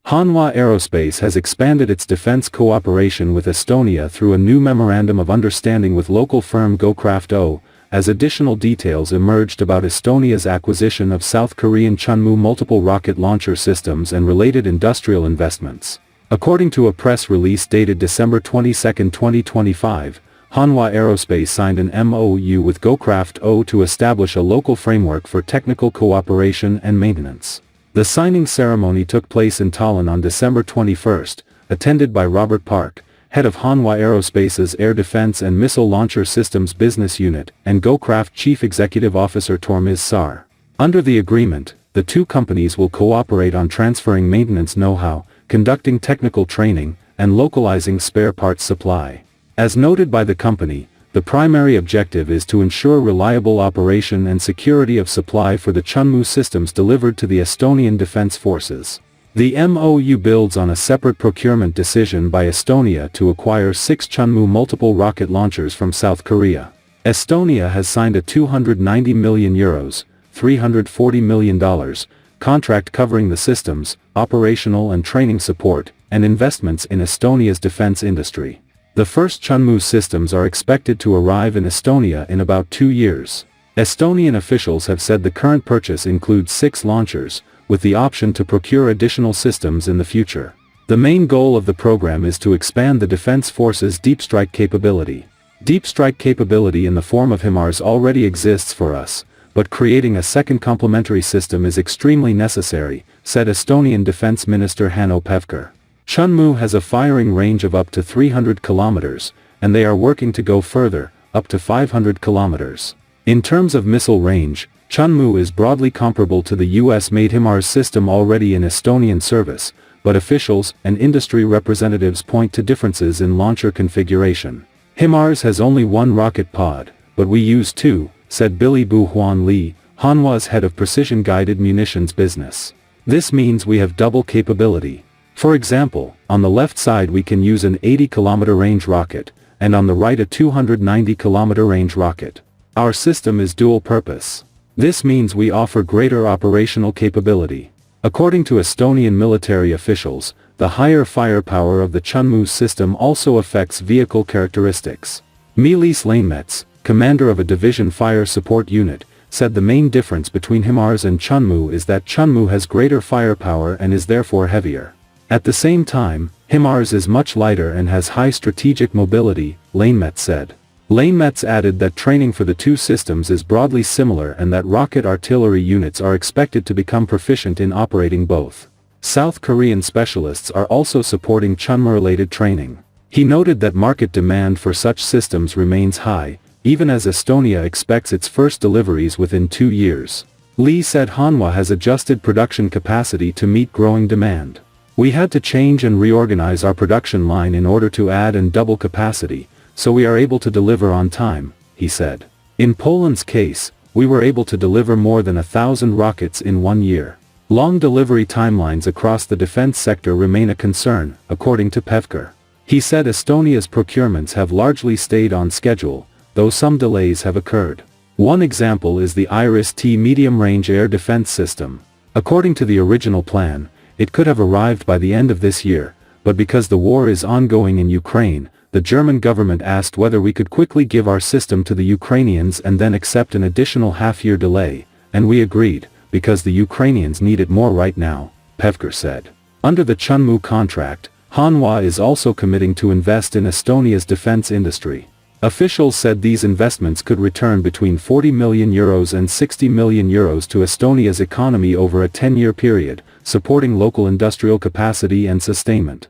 Hanwha Aerospace has expanded its defense cooperation with Estonia through a new memorandum of understanding with local firm GoCraft OÜ, as additional details emerged about Estonia's acquisition of South Korean Chunmoo multiple rocket launcher systems and related industrial investments. According to a press release dated December 22, 2025, Hanwha Aerospace signed an MOU with GoCraft OÜ to establish a local framework for technical cooperation and maintenance. The signing ceremony took place in Tallinn on December 21, attended by Robert Park, head of Hanwha Aerospace's Air Defense and Missile Launcher Systems Business Unit, and GoCraft Chief Executive Officer Tormis Saar. Under the agreement, the two companies will cooperate on transferring maintenance know-how, conducting technical training, and localizing spare parts supply. As noted by the company, the primary objective is to ensure reliable operation and security of supply for the Chunmoo systems delivered to the Estonian Defence Forces. The MOU builds on a separate procurement decision by Estonia to acquire 6 Chunmoo multiple rocket launchers from South Korea. Estonia has signed a €290 million $340 million contract covering the systems, operational and training support, and investments in Estonia's defense industry. The first Chunmoo systems are expected to arrive in Estonia in about 2 years. Estonian officials have said the current purchase includes 6 launchers, with the option to procure additional systems in the future. The main goal of the program is to expand the Defense Forces deep strike capability. Deep strike capability in the form of HIMARS already exists for us, but creating a second complementary system is extremely necessary, said Estonian Defense Minister Hanno Pevkur. Chunmoo has a firing range of up to 300 kilometers, and they are working to go further, up to 500 kilometers. In terms of missile range, Chunmoo is broadly comparable to the US-made HIMARS system already in Estonian service, but officials and industry representatives point to differences in launcher configuration. HIMARS has only one rocket pod, but we use 2, said Billy Bu Huan Lee, Hanwha's head of precision-guided munitions business. This means we have double capability. For example, on the left side we can use an 80-kilometer range rocket, and on the right a 290-kilometer range rocket. Our system is dual-purpose. This means we offer greater operational capability. According to Estonian military officials, the higher firepower of the Chunmoo system also affects vehicle characteristics. Meelis Lainemets, commander of a division fire support unit, said the main difference between HIMARS and Chunmoo is that Chunmoo has greater firepower and is therefore heavier. At the same time, HIMARS is much lighter and has high strategic mobility, Lainemets said. Lainemets added that training for the two systems is broadly similar and that rocket artillery units are expected to become proficient in operating both. South Korean specialists are also supporting Chunmoo-related training. He noted that market demand for such systems remains high, even as Estonia expects its first deliveries within 2 years. Lee said Hanwha has adjusted production capacity to meet growing demand. We had to change and reorganize our production line in order to add and double capacity, so we are able to deliver on time, he said. In Poland's case, we were able to deliver more than 1,000 rockets in 1 year. Long delivery timelines across the defense sector remain a concern, according to Pevkur. He said Estonia's procurements have largely stayed on schedule, though some delays have occurred. One example is the IRIS-T medium-range air defense system. According to the original plan, it could have arrived by the end of this year, but because the war is ongoing in Ukraine, the German government asked whether we could quickly give our system to the Ukrainians and then accept an additional half-year delay, and we agreed, because the Ukrainians need it more right now, Pevkur said. Under the Chunmoo contract, Hanwha is also committing to invest in Estonia's defense industry. Officials said these investments could return between €40 million and €60 million to Estonia's economy over a 10-year period, supporting local industrial capacity and sustainment.